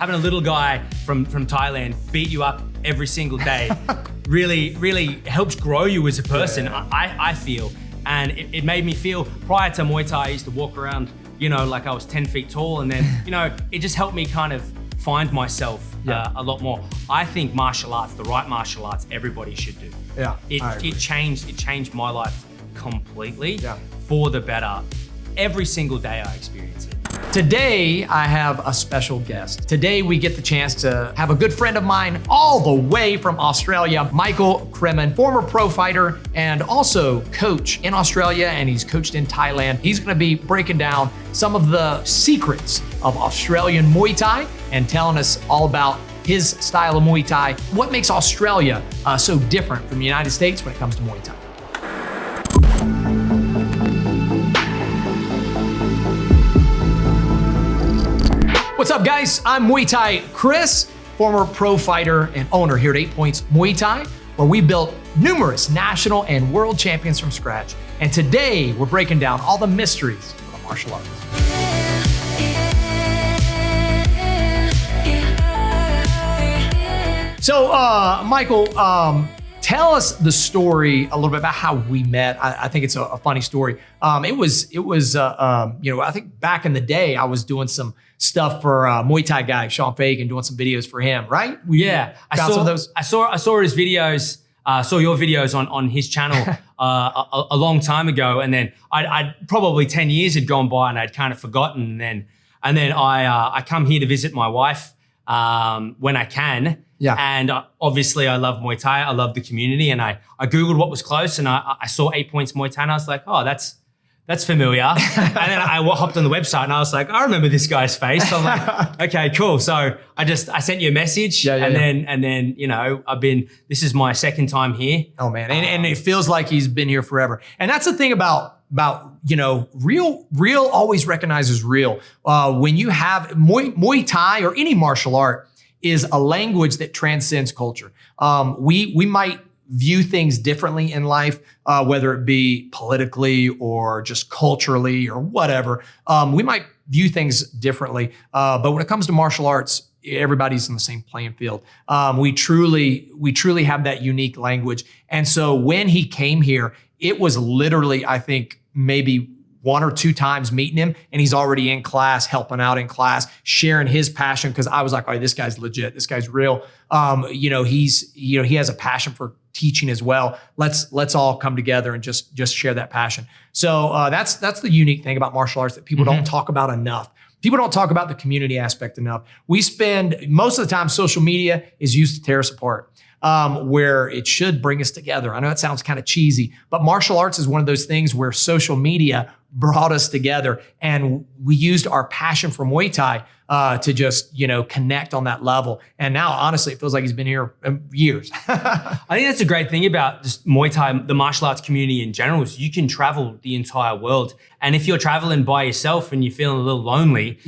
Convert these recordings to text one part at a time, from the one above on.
Having a little guy from Thailand beat you up every single day really helps grow you as a person, I feel. And it made me feel, prior to Muay Thai, I used to walk around, like I was 10 feet tall. And then, it just helped me kind of find myself a lot more. I think martial arts, the right martial arts, everybody should do. Yeah, It changed my life completely for the better. Every single day I experience it. Today, I have a special guest. Today, we get the chance to have a good friend of mine all the way from Australia, Michael Cremin, former pro fighter and also coach in Australia, and he's coached in Thailand. He's gonna be breaking down some of the secrets of Australian Muay Thai and telling us all about his style of Muay Thai. What makes Australia so different from the United States when it comes to Muay Thai? What's up, guys? I'm Muay Thai Chris, former pro fighter and owner here at 8 Points Muay Thai, where we built numerous national and world champions from scratch. And today, we're breaking down all the mysteries of the martial arts. So, Michael, tell us the story a little bit about how we met. I think it's a funny story. It was I think back in the day, I was doing some stuff for Muay Thai guy, Sean Fagan, doing some videos for him, right? I saw some of those. I saw his videos, saw your videos on his channel a long time ago. And then I'd probably 10 years had gone by and I'd kind of forgotten. And then I come here to visit my wife when I can. Yeah. And obviously I love Muay Thai. I love the community. And I Googled what was close and I saw 8 Points Muay Thai and I was like, oh, that's familiar. And then I hopped on the website and I was like, I remember this guy's face. So I'm like, okay, cool. So I sent you a message and then, this is my second time here. Oh man. And it feels like he's been here forever. And that's the thing about real always recognizes real. When you have Muay Thai or any martial art is a language that transcends culture. We might view things differently in life, whether it be politically or just culturally or whatever. We might view things differently, but when it comes to martial arts, everybody's in the same playing field. We truly have that unique language. And so when he came here, it was literally, I think, maybe 1 or 2 times meeting him, and he's already in class, helping out in class, sharing his passion. Cause I was like, all right, this guy's legit. This guy's real. He has a passion for teaching as well. Let's all come together and just share that passion. So that's the unique thing about martial arts that people don't talk about enough. People don't talk about the community aspect enough. We spend most of the time, social media is used to tear us apart. Where it should bring us together. I know it sounds kind of cheesy, but martial arts is one of those things where social media brought us together and we used our passion for Muay Thai to just, connect on that level. And now, honestly, it feels like he's been here years. I think that's a great thing about just Muay Thai, the martial arts community in general, is you can travel the entire world. And if you're traveling by yourself and you're feeling a little lonely,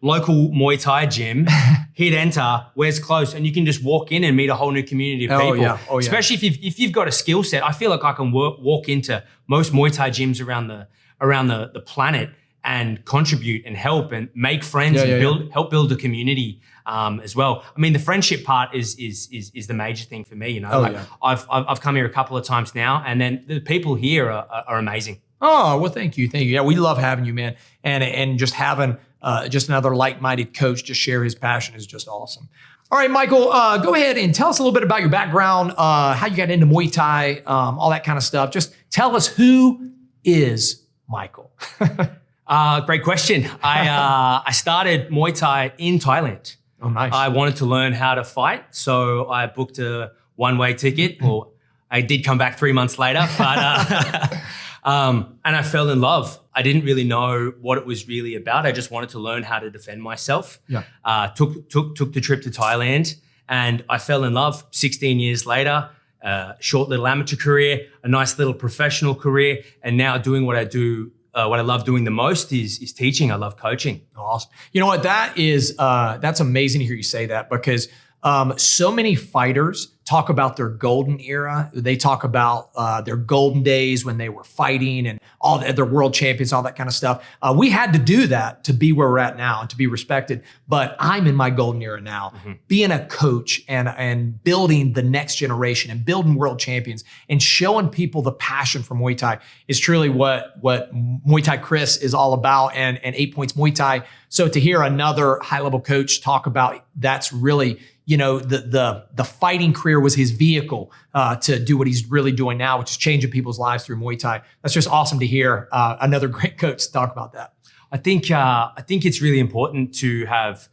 local Muay Thai gym, hit enter, where's close, and you can just walk in and meet a whole new community of people. Especially if you've got a skill set. I feel like I can walk into most Muay Thai gyms around the planet and contribute and help and make friends and help build a community as well. I mean, the friendship part is the major thing for me. I've come here a couple of times now, and then the people here are amazing. Oh, well, thank you. Yeah, we love having you, man. And just having just another like-minded coach just share his passion is just awesome. All right, Michael, go ahead and tell us a little bit about your background, how you got into Muay Thai, all that kind of stuff. Just tell us, who is Michael? Great question. I started Muay Thai in Thailand. Oh, nice. I wanted to learn how to fight, so I booked a one-way ticket. Well, I did come back 3 months later, but and I fell in love. I didn't really know what it was really about. I just wanted to learn how to defend myself. Yeah. Took the trip to Thailand, and I fell in love. 16 years later, short little amateur career, a nice little professional career, and now doing what I do. What I love doing the most is teaching. I love coaching. Awesome. You know what? That's amazing to hear you say that, because So many fighters talk about their golden era. They talk about their golden days when they were fighting and all their world champions, all that kind of stuff. We had to do that to be where we're at now and to be respected. But I'm in my golden era now. Being a coach and building the next generation and building world champions and showing people the passion for Muay Thai is truly what Muay Thai Chris is all about, and 8 Points Muay Thai. So to hear another high-level coach talk about that's really, the fighting career was his vehicle to do what he's really doing now, which is changing people's lives through Muay Thai. That's just awesome to hear another great coach talk about that. I think it's really important to have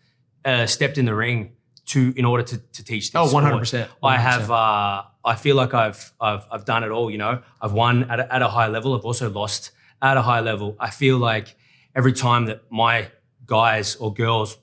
stepped in the ring in order to teach this. 100%. I feel like I've done it all. I've won at a high level. I've also lost at a high level. I feel like every time that my guys or girls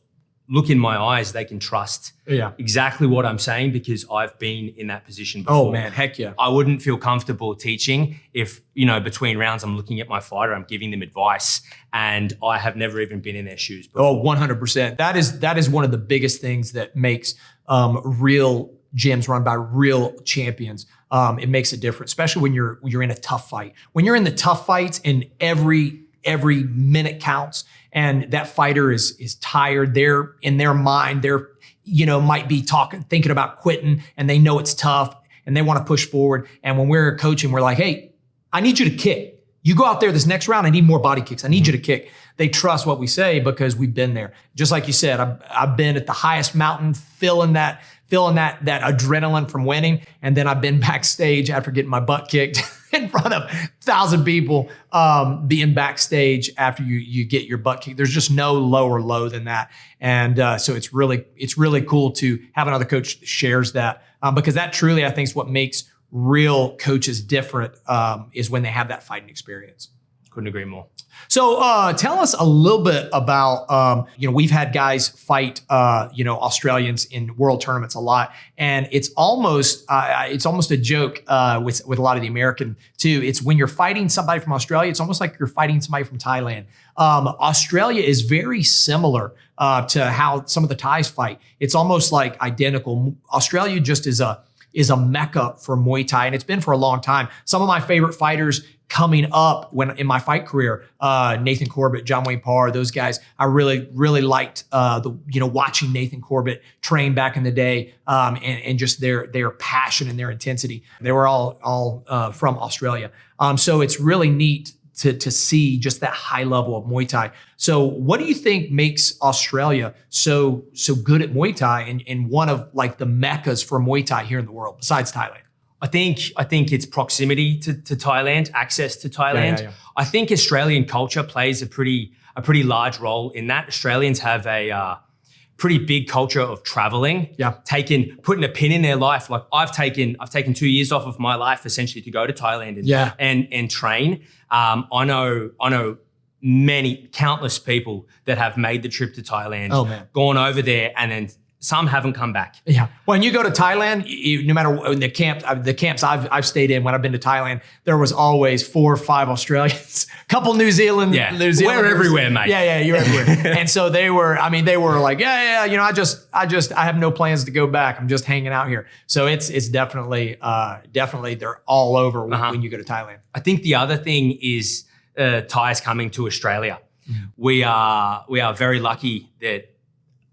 look in my eyes, they can trust exactly what I'm saying because I've been in that position before. Oh man, heck yeah. I wouldn't feel comfortable teaching if, between rounds, I'm looking at my fighter, I'm giving them advice, and I have never even been in their shoes before. Oh, 100%. That is one of the biggest things that makes real gyms run by real champions. It makes a difference, especially when you're in a tough fight. When you're in the tough fights and every minute counts, and that fighter is tired. They're in their mind. They're, might be thinking about quitting, and they know it's tough and they want to push forward. And when we're coaching, we're like, hey, I need you to kick. You go out there this next round. I need more body kicks. I need you to kick. They trust what we say because we've been there. Just like you said, I've been at the highest mountain, feeling that adrenaline from winning. And then I've been backstage after getting my butt kicked in front of 1,000 people, being backstage after you get your butt kicked. There's just no lower low than that. And so it's really cool to have another coach that shares that because that truly, I think, is what makes real coaches different is when they have that fighting experience. Couldn't agree more. So tell us a little bit about, we've had guys fight, Australians in world tournaments a lot. And it's almost a joke with a lot of the American too. It's when you're fighting somebody from Australia, it's almost like you're fighting somebody from Thailand. Australia is very similar to how some of the Thais fight. It's almost like identical. Australia just is a mecca for Muay Thai, and it's been for a long time. Some of my favorite fighters coming up in my fight career, Nathan Corbett, John Wayne Parr, those guys, I really, really liked watching Nathan Corbett train back in the day, and just their passion and their intensity. They were all from Australia. So it's really neat to see just that high level of Muay Thai. So what do you think makes Australia so good at Muay Thai and one of like the meccas for Muay Thai here in the world besides Thailand? I think it's proximity to Thailand, access to Thailand. Yeah. I think Australian culture plays a pretty large role in that. Australians have a pretty big culture of traveling. Yeah. Putting a pin in their life. Like I've taken 2 years off of my life essentially to go to Thailand and train. I know countless people that have made the trip to Thailand, gone over there, and then some haven't come back. Yeah. When you go to Thailand, no matter what, in the camps I've stayed in when I've been to Thailand, there was always 4 or 5 Australians, a couple New Zealanders. We're everywhere, mate. Yeah, you're everywhere. And so they were like, I have no plans to go back. I'm just hanging out here. So it's definitely they're all over when you go to Thailand. I think the other thing is Thais coming to Australia. Mm-hmm. We are very lucky that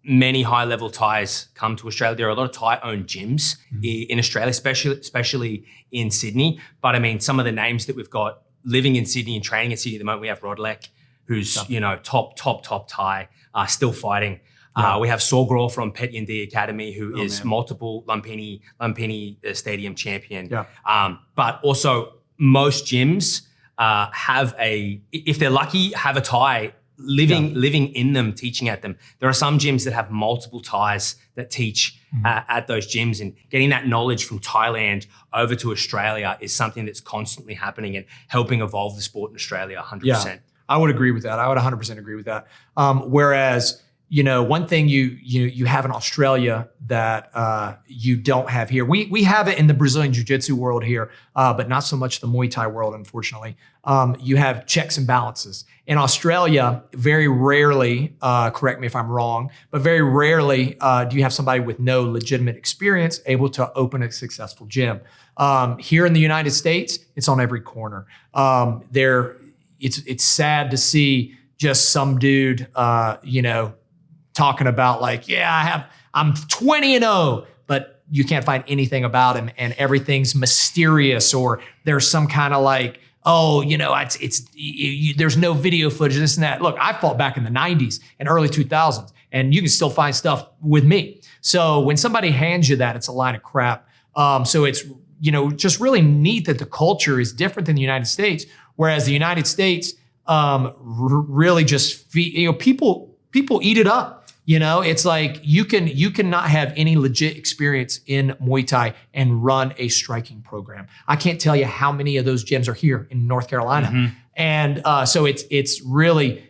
many high-level Thais come to Australia. There are a lot of Thai-owned gyms in Australia, especially in Sydney. But I mean, some of the names that we've got living in Sydney and training in Sydney at the moment, we have Rodlek, who's top Thai, still fighting. Yeah. We have Sorgraw from Pet Yindi Academy, who is multiple Lumpini Stadium champion. Yeah. But also most gyms if they're lucky, have a Thai living in them, teaching at them. There are some gyms that have multiple Thais that teach at those gyms, and getting that knowledge from Thailand over to Australia is something that's constantly happening and helping evolve the sport in Australia 100%. Yeah, I would agree with that. I would 100% agree with that. Whereas one thing you have in Australia that you don't have here. We have it in the Brazilian Jiu-Jitsu world here, but not so much the Muay Thai world, unfortunately. You have checks and balances. In Australia, very rarely, correct me if I'm wrong, but very rarely do you have somebody with no legitimate experience able to open a successful gym. Here in the United States, it's on every corner. It's sad to see just some dude, talking about like, I'm 20-0, but you can't find anything about him and everything's mysterious, or there's some kind of like, there's no video footage, this and that. Look, I fought back in the 90s and early 2000s, and you can still find stuff with me. So when somebody hands you that, it's a line of crap. So it's, just really neat that the culture is different than the United States, whereas the United States really just people eat it up. It's like you cannot have any legit experience in Muay Thai and run a striking program. I can't tell you how many of those gyms are here in North Carolina. Mm-hmm. And so it's really,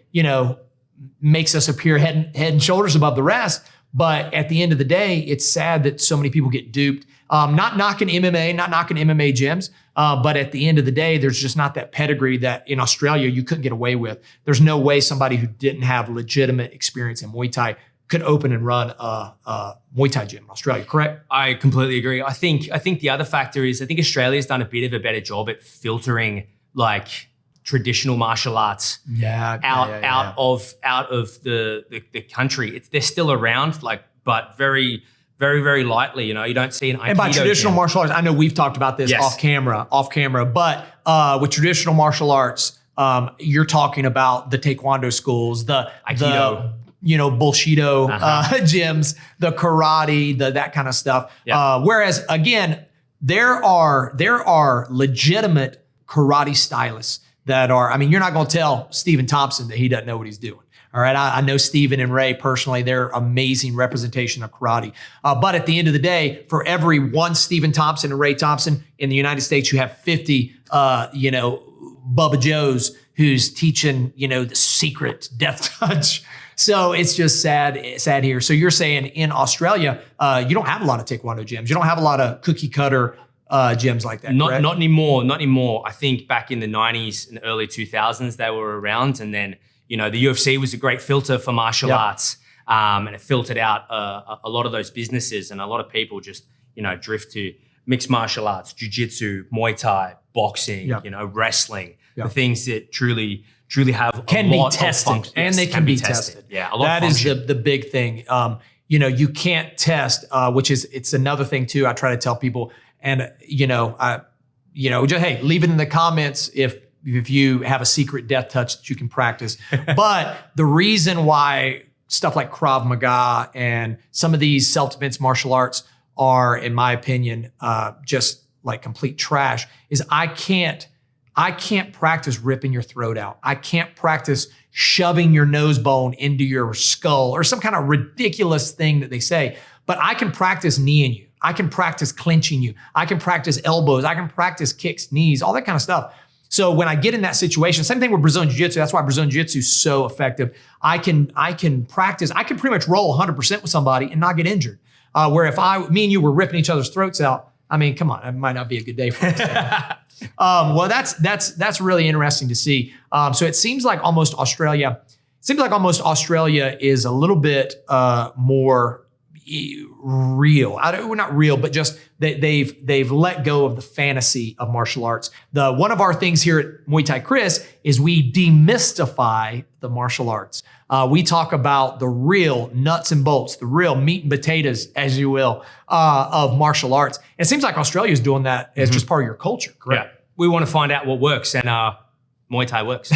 makes us appear head and shoulders above the rest. But at the end of the day, it's sad that so many people get duped. Not knocking MMA, not knocking MMA gyms, but at the end of the day, there's just not that pedigree that in Australia you couldn't get away with. There's no way somebody who didn't have legitimate experience in Muay Thai could open and run a Muay Thai gym in Australia, correct? I completely agree. I think the other factor is I think Australia's done a bit of a better job at filtering like traditional martial arts out of the country. They're still around, but very, very, very lightly. You don't see an Aikido. And by traditional martial arts, I know we've talked about this off camera, but with traditional martial arts, you're talking about the Taekwondo schools, the Aikido. Bullshido gyms, the karate, that kind of stuff. Yeah. Whereas again, there are legitimate karate stylists that are, you're not going to tell Stephen Thompson that he doesn't know what he's doing. All right. I know Stephen and Ray personally, they're amazing representation of karate. But at the end of the day, for every one Stephen Thompson and Ray Thompson in the United States, you have 50, Bubba Joes who's teaching, the secret death touch. So it's just sad here. So you're saying in Australia, you don't have a lot of Taekwondo gyms. You don't have a lot of cookie cutter gyms like that, correct? Not anymore. I think back in the 90s and early 2000s, they were around. And then, the UFC was a great filter for martial arts. And it filtered out a lot of those businesses, and a lot of people just, drift to mixed martial arts, jiu-jitsu, Muay Thai, boxing, wrestling, the things that truly have can be tested, and they can be tested. Yeah, that is the big thing. You can't test, which is it's another thing too. I try to tell people, and just hey, leave it in the comments if you have a secret death touch that you can practice. But the reason why stuff like Krav Maga and some of these self-defense martial arts are, in my opinion, just like complete trash is I can't practice ripping your throat out. I can't practice shoving your nose bone into your skull or some kind of ridiculous thing that they say, but I can practice kneeing you. I can practice clinching you. I can practice elbows. I can practice kicks, knees, all that kind of stuff. So when I get in that situation, same thing with Brazilian Jiu-Jitsu. That's why Brazilian Jiu-Jitsu is so effective. I can practice. I can pretty much roll 100% with somebody and not get injured. Where if me and you were ripping each other's throats out, come on, it might not be a good day for us. Well, that's really interesting to see. So it seems like almost Australia is a little bit more real. Not real, but just they've let go of the fantasy of martial arts. One of our things here at Muay Thai Chris is we demystify the martial arts. We talk about the real nuts and bolts, the real meat and potatoes, as you will, of martial arts. And it seems like Australia is doing that as just part of your culture, correct? Yeah. We want to find out what works, and Muay Thai works.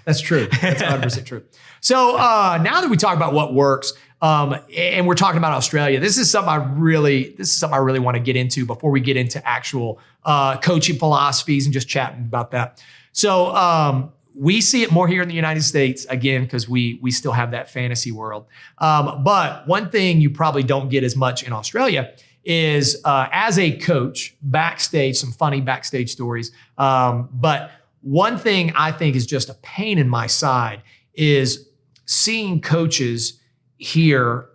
That's true. That's 100% true. So now that we talk about what works, and we're talking about Australia, this is something I really want to get into before we get into actual coaching philosophies and just chatting about that. So we see it more here in the United States, again, because we still have that fantasy world. But one thing you probably don't get as much in Australia is as a coach, backstage, some funny backstage stories. But one thing I think is just a pain in my side is seeing coaches here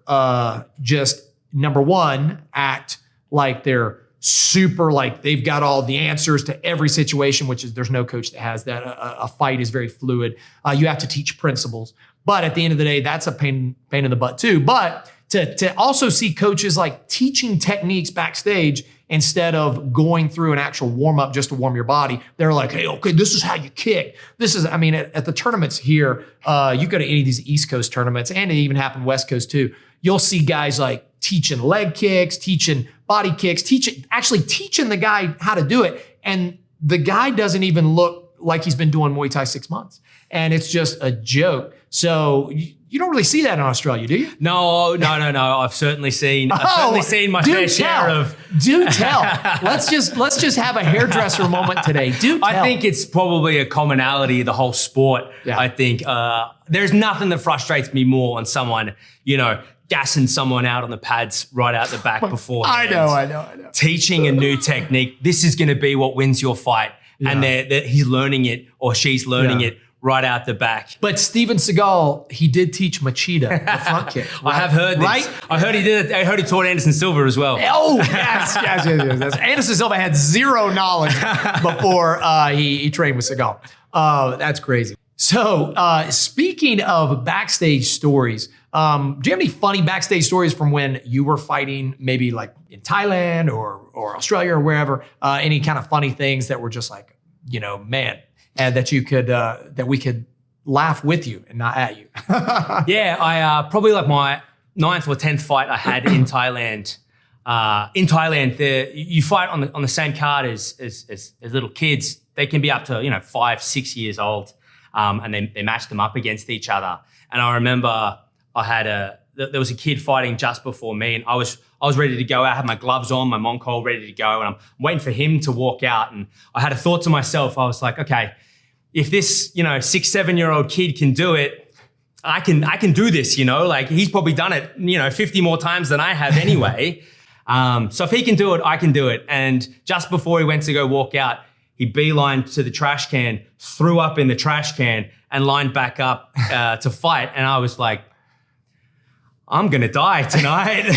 just number one, act like they're super, like they've got all the answers to every situation, which is there's no coach that has that. A fight is very fluid. You have to teach principles. But at the end of the day, that's a pain in the butt too. But to also see coaches like teaching techniques backstage instead of going through an actual warm up just to warm your body, they're like, hey, okay, this is how you kick. This is, I mean, at the tournaments here, you go to any of these East Coast tournaments, and it even happened West Coast too. You'll see guys like teaching leg kicks, teaching body kicks, actually teaching the guy how to do it. And the guy doesn't even look like he's been doing Muay Thai 6 months. And it's just a joke. So you don't really see that in Australia, do you? No. I've certainly seen my fair share of. Do tell. Let's just have a hairdresser moment today. Do tell. I think it's probably a commonality, the whole sport. Yeah. I think there's nothing that frustrates me more on someone, gassing someone out on the pads right out the back beforehand. I know. Teaching a new technique. This is going to be what wins your fight. Yeah. And he's learning it or she's learning it right out the back. But Steven Seagal, he did teach Machida the front kick. Right? I have heard this. Right? I heard he did it. I heard he taught Anderson Silva as well. Oh, yes. Anderson Silva had zero knowledge before he trained with Seagal. That's crazy. So speaking of backstage stories, do you have any funny backstage stories from when you were fighting, maybe like in Thailand or Australia or wherever? Any kind of funny things that were just like, man, and that you could that we could laugh with you and not at you? Yeah, I probably like my 9th or 10th fight I had in Thailand. In Thailand, you fight on the same card as little kids. They can be up to 5, 6 years old, and they match them up against each other. And I remember there was a kid fighting just before me, and I was ready to go out. I had my gloves on, my Moncol ready to go, and I'm waiting for him to walk out. And I had a thought to myself. I was like, okay, if this 6, 7-year-old kid can do it, I can do this. Like he's probably done it 50 more times than I have anyway. So if he can do it, I can do it. And just before he went to go walk out, he beelined to the trash can, threw up in the trash can, and lined back up to fight. And I was like, I'm going to die tonight.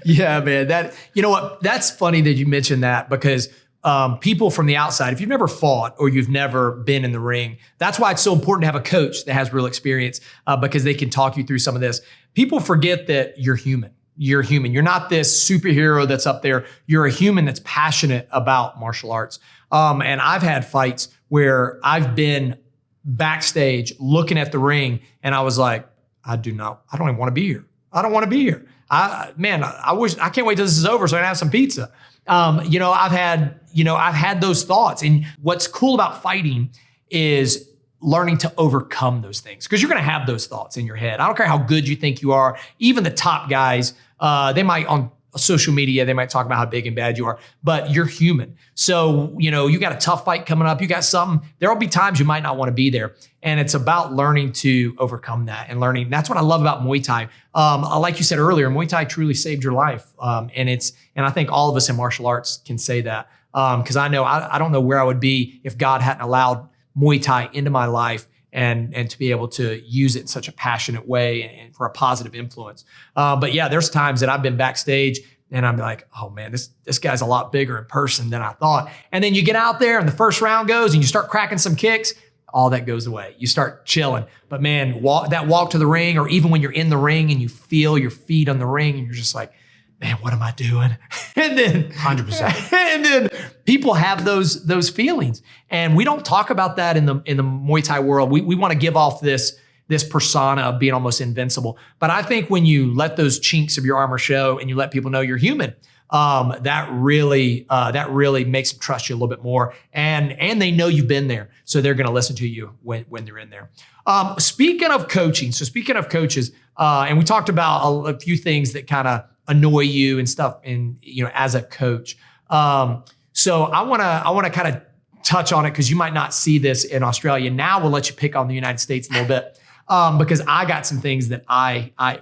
Yeah, man. That's funny that you mentioned that, because people from the outside, if you've never fought or you've never been in the ring, that's why it's so important to have a coach that has real experience, because they can talk you through some of this. People forget that you're human. You're human. You're not this superhero that's up there. You're a human that's passionate about martial arts. And I've had fights where I've been backstage looking at the ring and I was like, I don't even want to be here. I don't want to be here. I can't wait till this is over so I can have some pizza. I've had those thoughts. And what's cool about fighting is learning to overcome those things, because you're going to have those thoughts in your head. I don't care how good you think you are. Even the top guys, they might on social media, they might talk about how big and bad you are, but you're human. So, you got a tough fight coming up. You got something, there'll be times you might not want to be there. And it's about learning to overcome that and learning. That's what I love about Muay Thai. Like you said earlier, Muay Thai truly saved your life. And I think all of us in martial arts can say that. Cause I know, I don't know where I would be if God hadn't allowed Muay Thai into my life and to be able to use it in such a passionate way and for a positive influence. But yeah, there's times that I've been backstage and I'm like, oh man, this guy's a lot bigger in person than I thought. And then you get out there and the first round goes and you start cracking some kicks, all that goes away. You start chilling. But man, that walk to the ring, or even when you're in the ring and you feel your feet on the ring and you're just like, man, what am I doing? And then 100%. And then people have those feelings. And we don't talk about that in the Muay Thai world. We want to give off this persona of being almost invincible. But I think when you let those chinks of your armor show and you let people know you're human, that really makes them trust you a little bit more. And they know you've been there. So they're going to listen to you when they're in there. Speaking of coaching, speaking of coaches, and we talked about a few things that kind of annoy you and stuff as a coach. So I want to kind of touch on it, because you might not see this in Australia. Now we'll let you pick on the United States a little bit, because I got some things that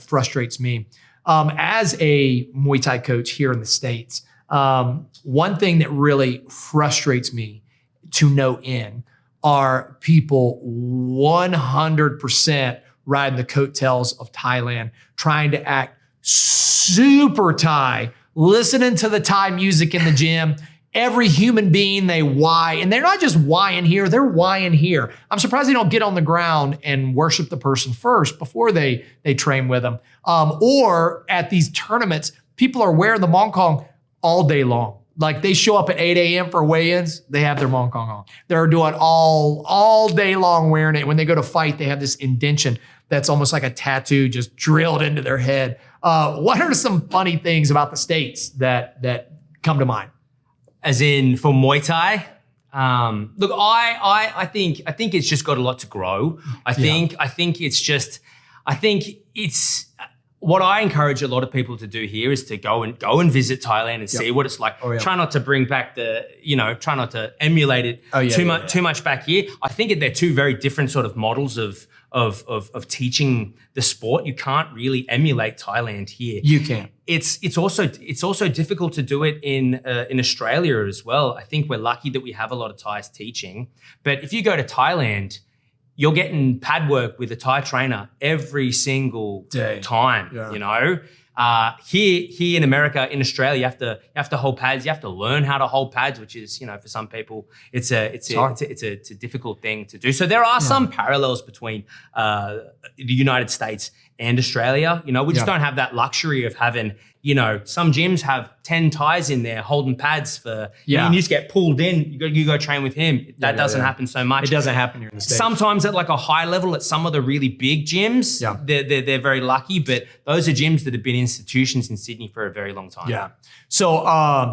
frustrates me. As a Muay Thai coach here in the States, one thing that really frustrates me to no end are people 100% riding the coattails of Thailand, trying to act super Thai, listening to the Thai music in the gym. Every human being, they why, and they're not just whying here, they're whying here. I'm surprised they don't get on the ground and worship the person first before they train with them. Or at these tournaments, people are wearing the mongkong all day long. Like they show up at 8 a.m. for weigh-ins, they have their mongkong on. They're doing all day long wearing it. When they go to fight, they have this indention that's almost like a tattoo just drilled into their head. What are some funny things about the States that come to mind? As in for Muay Thai? Look, I think it's just got a lot to grow. I think it's what I encourage a lot of people to do here is to go and visit Thailand and see what it's like. Try not to bring back try not to emulate it too much back here. I think they're two very different sort of models of teaching the sport. You can't really emulate Thailand here. You can. It's also difficult to do it in Australia as well. I think we're lucky that we have a lot of Thais teaching. But if you go to Thailand, you're getting pad work with a Thai trainer every single time. Here in America, in Australia, you have to hold pads. You have to learn how to hold pads, which is, for some people, it's a difficult thing to do. So there are some parallels between the United States and Australia. We just don't have that luxury of having, some gyms have 10 Thais in there holding pads for, you just get pulled in, you go train with him. That doesn't happen so much. It doesn't happen here in the States. Sometimes at like a high level at some of the really big gyms, they're very lucky, but those are gyms that have been institutions in Sydney for a very long time. Yeah. So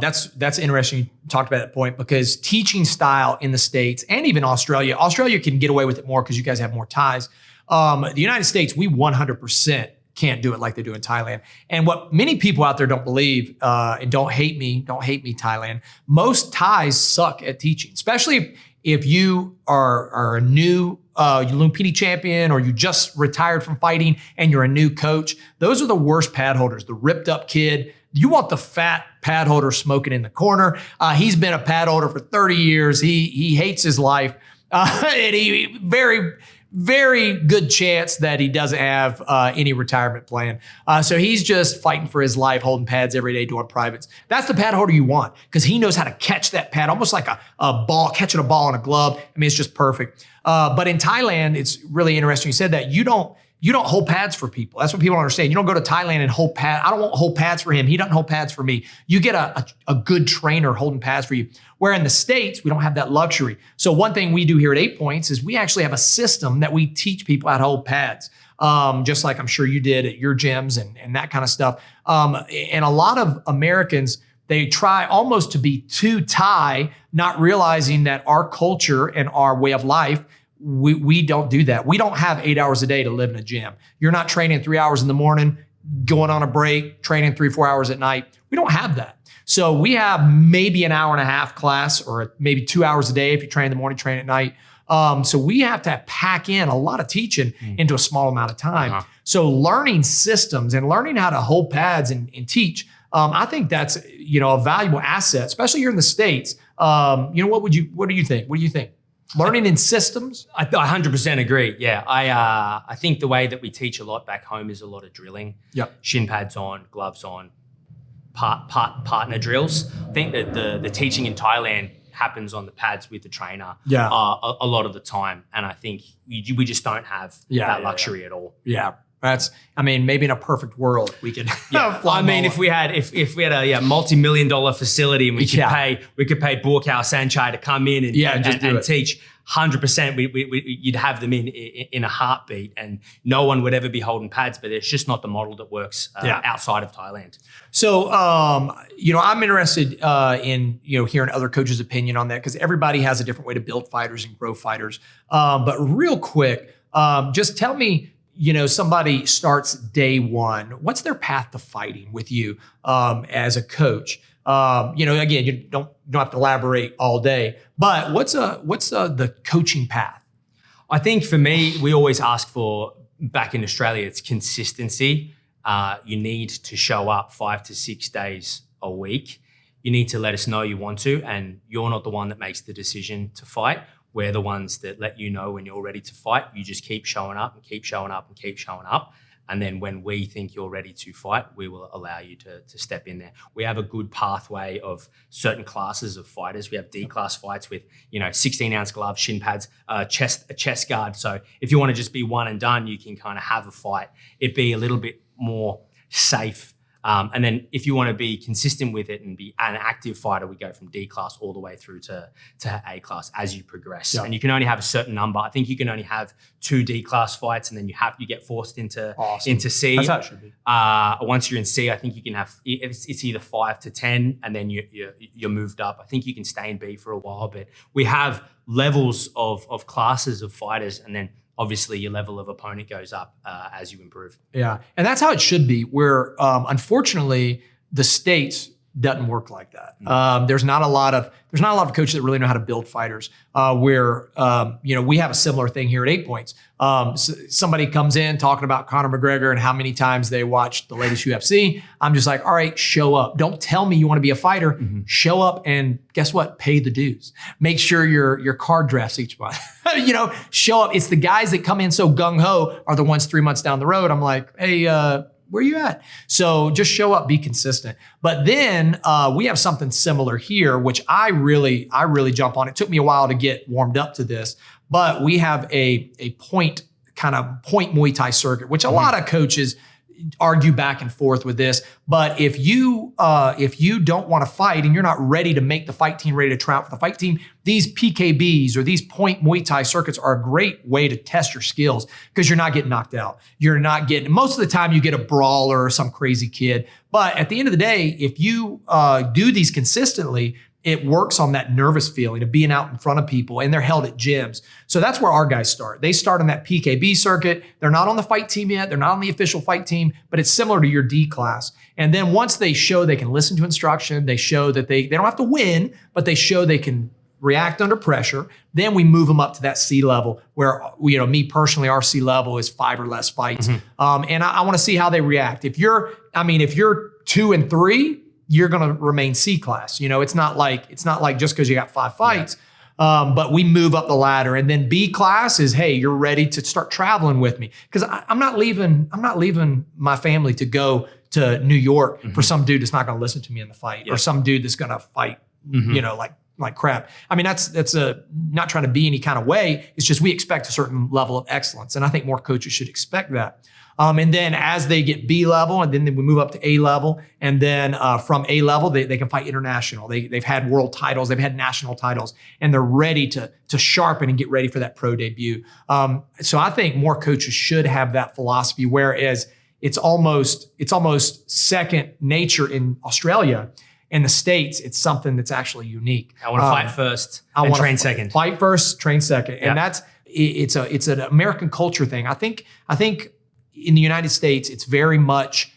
that's interesting. You talked about that point because teaching style in the States and even Australia can get away with it more because you guys have more ties. The United States, we 100% can't do it like they do in Thailand. And what many people out there don't believe, and don't hate me, Thailand, most Thais suck at teaching, especially if you are a new Lumpini champion or you just retired from fighting and you're a new coach. Those are the worst pad holders, the ripped up kid. You want the fat pad holder smoking in the corner. He's been a pad holder for 30 years. He hates his life. And he very good chance that he doesn't have any retirement plan. So he's just fighting for his life, holding pads every day, doing privates. That's the pad holder you want because he knows how to catch that pad, almost like a ball, catching a ball in a glove. I mean, it's just perfect. But in Thailand, it's really interesting. You said that you don't hold pads for people. That's what people don't understand. You don't go to Thailand and hold pads. I don't want hold pads for him. He doesn't hold pads for me. You get a good trainer holding pads for you. Where in the States, we don't have that luxury. So one thing we do here at 8 Points is we actually have a system that we teach people how to hold pads. Just like I'm sure you did at your gyms and that kind of stuff. And a lot of Americans, they try almost to be too Thai, not realizing that our culture and our way of life, we don't do that. We don't have 8 hours a day to live in a gym. You're not training 3 hours in the morning, going on a break, training 3-4 hours at night. We don't have that. So we have maybe an hour and a half class or maybe 2 hours a day if you train in the morning, train at night. So we have to pack in a lot of teaching into a small amount of time. So learning systems and learning how to hold pads and teach, I think that's a valuable asset, especially here in the States. What do you think? What do you think? Learning in systems? I 100% agree. Yeah, I think the way that we teach a lot back home is a lot of drilling. Shin pads on, gloves on, partner drills. I think that the teaching in Thailand happens on the pads with the trainer a lot of the time, and I think we just don't have that luxury at all. Yeah. Maybe in a perfect world we could. If we had a multi-million-dollar facility and we could pay Burkau Sanchai to come in and teach 100%, you'd have them in a heartbeat, and no one would ever be holding pads. But it's just not the model that works outside of Thailand. So I'm interested in hearing other coaches' opinion on that because everybody has a different way to build fighters and grow fighters. But real quick, just tell me. Somebody starts day one. What's their path to fighting with you as a coach? Again, you don't have to elaborate all day, but what's the coaching path? I think for me, we always ask for, back in Australia, it's consistency. You need to show up 5 to 6 days a week. You need to let us know you want to, and you're not the one that makes the decision to fight. we're the ones that let you know when you're ready to fight. You just keep showing up and keep showing up and keep showing up. And then when we think you're ready to fight, we will allow you to step in there. We have a good pathway of certain classes of fighters. We have D-class fights with, 16-ounce gloves, shin pads, a chest guard. So if you want to just be one and done, you can kind of have a fight. It'd be a little bit more safe. And then if you want to be consistent with it and be an active fighter, we go from D class all the way through to A class as you progress. Yeah. And you can only have a certain number. I think you can only have 2 D class fights, and then you get forced into C. That's how it should be. Once you're in C, I think you can have it's either 5 to 10, and then you're moved up. I think you can stay in B for a while, but we have levels of classes of fighters, and then obviously your level of opponent goes up as you improve. Yeah, and that's how it should be, where unfortunately the States doesn't work like that. Mm-hmm. There's not a lot of coaches that really know how to build fighters. Where we have a similar thing here at 8 Points. Somebody comes in talking about Conor McGregor and how many times they watched the latest UFC. I'm just like, all right, show up. Don't tell me you want to be a fighter. Mm-hmm. Show up and guess what? Pay the dues. Make sure your card drafts each month. Show up. It's the guys that come in so gung ho are the ones 3 months down the road. I'm like, hey, where you at? So just show up, be consistent. But then we have something similar here, which I really jump on. It took me a while to get warmed up to this, but we have a point Muay Thai circuit, which a lot of coaches argue back and forth with this. But if you don't want to fight and you're not ready to make the fight team, ready to try out for the fight team, these PKBs or these point Muay Thai circuits are a great way to test your skills because you're not getting knocked out. Most of the time you get a brawler or some crazy kid. But at the end of the day, if you do these consistently, it works on that nervous feeling of being out in front of people, and they're held at gyms. So that's where our guys start. They start on that PKB circuit. They're not on the fight team yet. They're not on the official fight team, but it's similar to your D class. And then once they show they can listen to instruction, they show that they don't have to win, but they show they can react under pressure. Then we move them up to that C level where, me personally, our C level is 5 or less fights. Mm-hmm. And I want to see how they react. If you're 2 and 3, you're going to remain C class. It's not like just because you got 5 fights, but we move up the ladder. And then B class is, hey, you're ready to start traveling with me. Because I'm not leaving my family to go to New York for some dude that's not going to listen to me in the fight or some dude that's going to fight, like crap. I mean, that's not trying to be any kind of way. It's just we expect a certain level of excellence. And I think more coaches should expect that. And then as they get B level, and then we move up to A level, and then from A level, they can fight international. They've had world titles, they've had national titles, and they're ready to sharpen and get ready for that pro debut. So I think more coaches should have that philosophy, whereas it's almost second nature in Australia. In the States, it's something that's actually unique. I want to fight first and train second. Fight first, train second. And it's an American culture thing. I think in the United States, it's very much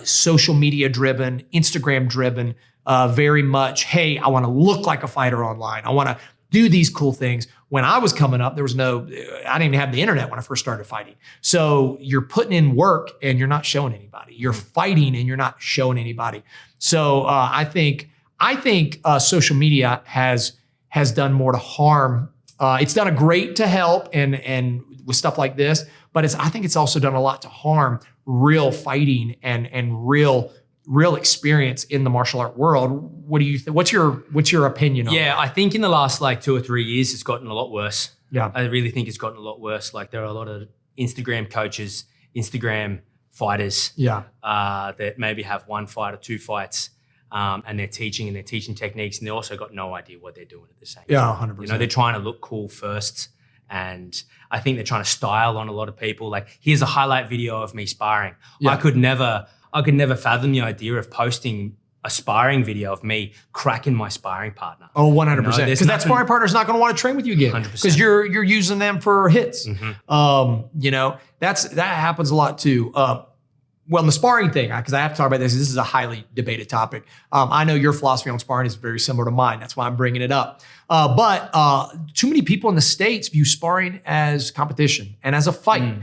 social media driven, Instagram driven, very much, hey, I want to look like a fighter online. I want to do these cool things. When I was coming up, I didn't even have the internet when I first started fighting. So you're putting in work and you're not showing anybody. You're fighting and you're not showing anybody. So I think social media has done more to harm. It's done a great to help and with stuff like this, but I think it's also done a lot to harm real fighting and real experience in the martial art world. What do you think? What's your opinion on that? Yeah, I think in the last 2 or 3 years, it's gotten a lot worse. Yeah. I really think it's gotten a lot worse. There are a lot of Instagram coaches, Instagram fighters that maybe have 1 fight or 2 fights. And they're teaching techniques, and they also got no idea what they're doing at the same time. Yeah, 100%. They're trying to look cool first, and I think they're trying to style on a lot of people. Here's a highlight video of me sparring. Yeah. I could never fathom the idea of posting a sparring video of me cracking my sparring partner. Oh, 100%. Because that sparring partner's not going to want to train with you again. 100%. Because you're using them for hits. Mm-hmm. That happens a lot too. Well, in the sparring thing, because I have to talk about this is a highly debated topic. I know your philosophy on sparring is very similar to mine. That's why I'm bringing it up. But too many people in the States view sparring as competition and as a fight.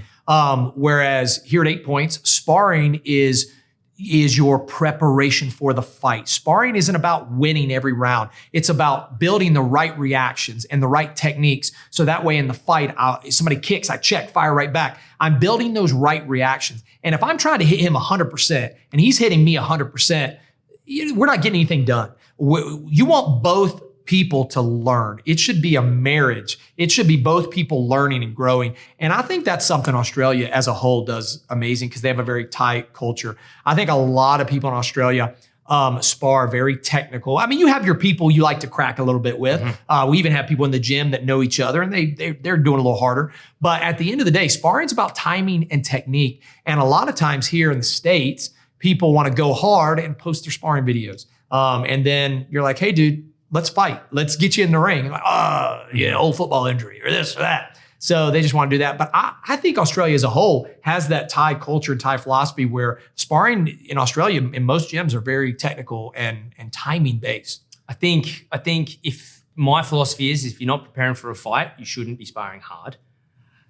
Whereas here at 8 Points, sparring is is your preparation for the fight. Sparring isn't about winning every round. It's about building the right reactions and the right techniques. So that way in the fight, if somebody kicks, I check, fire right back. I'm building those right reactions. And if I'm trying to hit him 100% and he's hitting me 100%, we're not getting anything done. You want both people to learn. It should be a marriage. It should be both people learning and growing. And I think that's something Australia as a whole does amazing because they have a very tight culture. I think a lot of people in Australia spar very technical. I mean, you have your people you like to crack a little bit with. We even have people in the gym that know each other and they're doing a little harder. But at the end of the day, sparring's about timing and technique. And a lot of times here in the States, people want to go hard and post their sparring videos. And then you're like, hey, dude, let's fight. Let's get you in the ring. Like, old football injury or this or that. So they just want to do that. But I think Australia as a whole has that Thai culture and Thai philosophy where sparring in Australia in most gyms are very technical and timing based. I think if my philosophy is if you're not preparing for a fight, you shouldn't be sparring hard.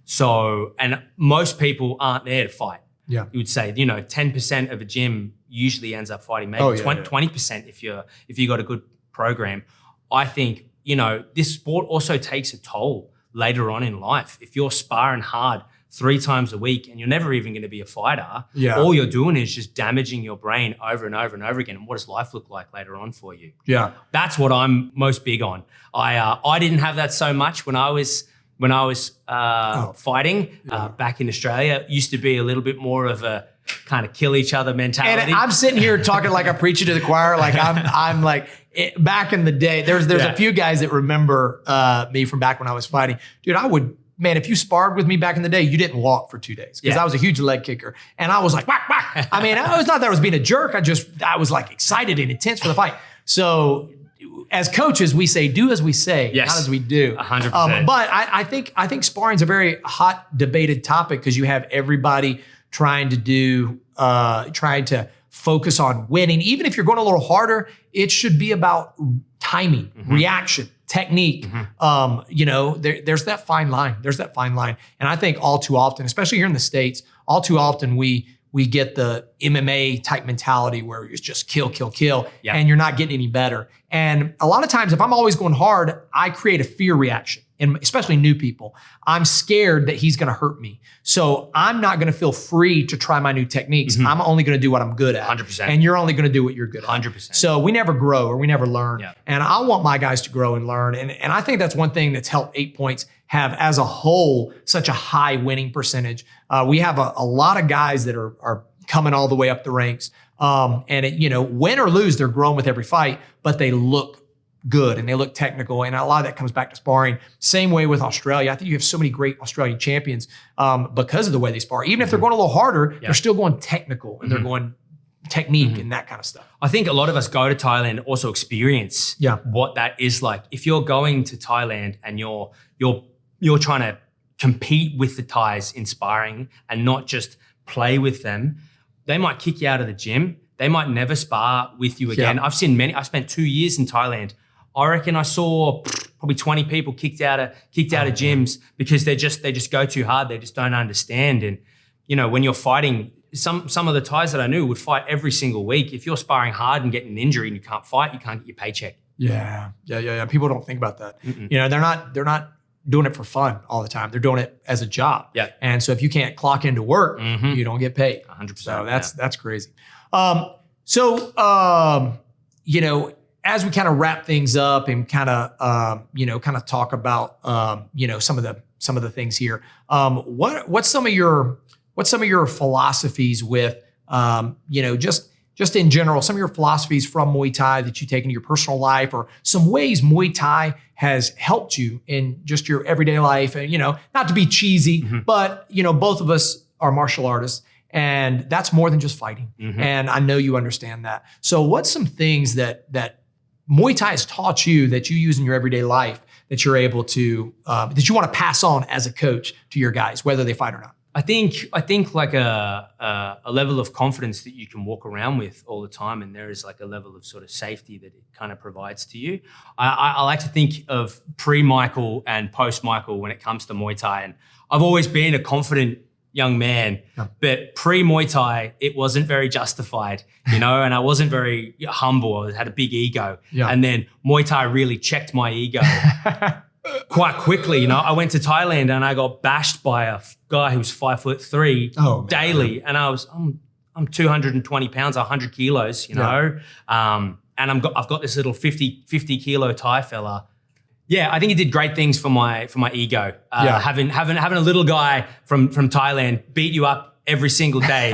So, and most people aren't there to fight. Yeah. You would say, 10% of a gym usually ends up fighting, maybe 20% if you got a good program. I think, this sport also takes a toll later on in life. If you're sparring hard 3 times a week and you're never even going to be a fighter, all you're doing is just damaging your brain over and over and over again. And what does life look like later on for you? Yeah. That's what I'm most big on. I didn't have that so much when I was fighting back in Australia. It used to be a little bit more of a kind of kill each other mentality. And I'm sitting here talking like I'm preaching to the choir. Like I'm like back in the day, there's a few guys that remember me from back when I was fighting. Dude, if you sparred with me back in the day, you didn't walk for 2 days because I was a huge leg kicker. And I was like, whack, whack. I mean, it was not that I was being a jerk. I was like excited and intense for the fight. So as coaches, we say, do as we say, not as we do. 100%. But I think sparring is a very hot debated topic because you have everybody trying to focus on winning. Even if you're going a little harder, it should be about timing, reaction, technique. There's that fine line. And I think all too often, especially here in the States, all too often we get the MMA type mentality where it's just kill, and you're not getting any better. And a lot of times, if I'm always going hard, I create a fear reaction, and especially new people. I'm scared that he's going to hurt me. So I'm not going to feel free to try my new techniques. I'm only going to do what I'm good at. 100%. And you're only going to do what you're good at. 100%. So we never grow or we never learn. Yeah. And I want my guys to grow and learn. And I think that's one thing that's helped 8 Points have as a whole such a high winning percentage. We have a lot of guys that are coming all the way up the ranks. Win or lose, they're growing with every fight, but they look good and they look technical. And a lot of that comes back to sparring. Same way with Australia. I think you have so many great Australian champions because of the way they spar. Even if they're going a little harder, they're still going technical and they're going technique and that kind of stuff. I think a lot of us go to Thailand also experience what that is like. If you're going to Thailand and you're trying to compete with the Thais in sparring and not just play with them, they might kick you out of the gym. They might never spar with you again. I've seen many. I spent 2 years in Thailand. I reckon I saw probably 20 people kicked out of gyms because they just go too hard. They just don't understand. And when you're fighting, some of the Thais that I knew would fight every single week. If you're sparring hard and getting an injury and you can't fight, you can't get your paycheck. Yeah. People don't think about that. They're not doing it for fun all the time. They're doing it as a job. Yeah. And so if you can't clock into work, you don't get paid. 100%. So that's crazy. As we kind of wrap things up and kind of talk about some of the things here, what's some of your philosophies with just in general, some of your philosophies from Muay Thai that you take into your personal life, or some ways Muay Thai has helped you in just your everyday life? And not to be cheesy, but both of us are martial artists. And that's more than just fighting. And I know you understand that. So what's some things that Muay Thai has taught you that you use in your everyday life that you're able to, that you want to pass on as a coach to your guys, whether they fight or not? I think like a level of confidence that you can walk around with all the time, and there is like a level of sort of safety that it kind of provides to you. I like to think of pre-Michael and post-Michael when it comes to Muay Thai, and I've always been a confident young man, but pre-Muay Thai, it wasn't very justified, and I wasn't very humble. I had a big ego. And then Muay Thai really checked my ego quite quickly. I went to Thailand and I got bashed by a guy who was 5'3" daily. And I'm 220 pounds, 100 kilos, and I've got this little 50 kilo Thai fella. Yeah, I think it did great things for my ego. Having a little guy from Thailand beat you up every single day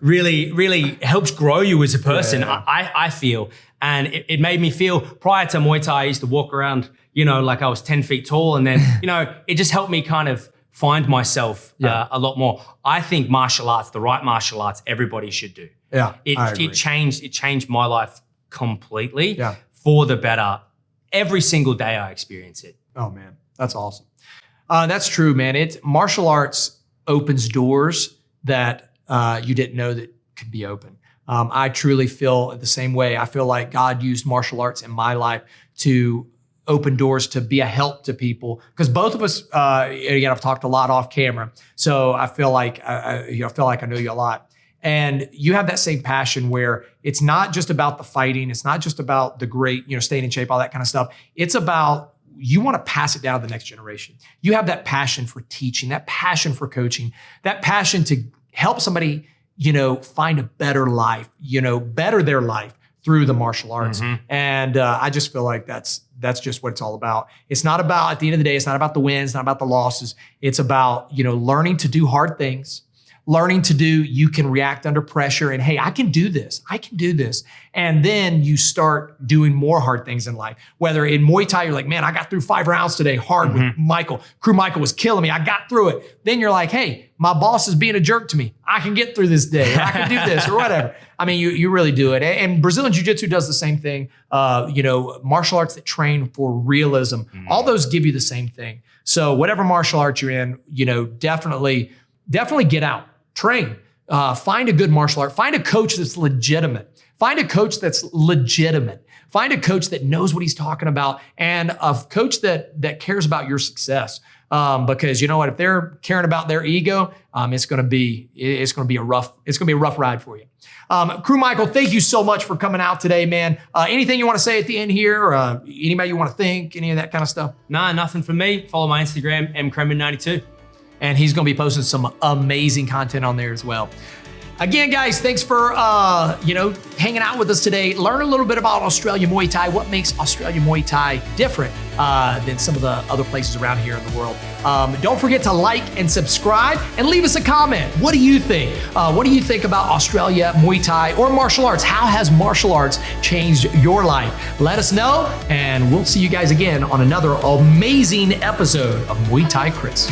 really helps grow you as a person. I feel, and it made me feel. Prior to Muay Thai, I used to walk around, like I was 10 feet tall, and then it just helped me kind of find myself a lot more. I think martial arts, the right martial arts, everybody should do. It changed my life completely for the better. Every single day I experience it. Oh man, that's awesome. That's true, man. Martial arts opens doors that you didn't know that could be open. I truly feel the same way. I feel like God used martial arts in my life to open doors, to be a help to people. Because both of us, again, I've talked a lot off camera, so I feel like I know you a lot. And you have that same passion where it's not just about the fighting. It's not just about the great, staying in shape, all that kind of stuff. It's about, you want to pass it down to the next generation. You have that passion for teaching, that passion for coaching, that passion to help somebody, find a better life, better their life through the martial arts. And I just feel like that's just what it's all about. It's not about, at the end of the day, it's not about the wins, not about the losses. It's about, learning to do hard things. Learning to do, you can react under pressure and, hey, I can do this. And then you start doing more hard things in life. Whether in Muay Thai, you're like, man, I got through 5 rounds today hard with Michael. Michael was killing me. I got through it. Then you're like, hey, my boss is being a jerk to me. I can get through this day. Or I can do this or whatever. I mean, you really do it. And Brazilian Jiu-Jitsu does the same thing. Martial arts that train for realism, all those give you the same thing. So whatever martial art you're in, definitely get out. Train, find a good martial art, find a coach that's legitimate, find a coach that knows what he's talking about, and a coach that cares about your success. Because you know what, if they're caring about their ego, it's going to be a rough ride for you. Crew Michael, thank you so much for coming out today, man. Anything you want to say at the end here, or anybody you want to thank, any of that kind of stuff? Nah, nothing from me. Follow my Instagram, mcremin92. And he's going to be posting some amazing content on there as well. Again, guys, thanks for hanging out with us today. Learn a little bit about Australian Muay Thai, what makes Australian Muay Thai different than some of the other places around here in the world. Don't forget to like and subscribe and leave us a comment. What do you think? What do you think about Australia, Muay Thai, or martial arts? How has martial arts changed your life? Let us know, and we'll see you guys again on another amazing episode of Muay Thai Chris.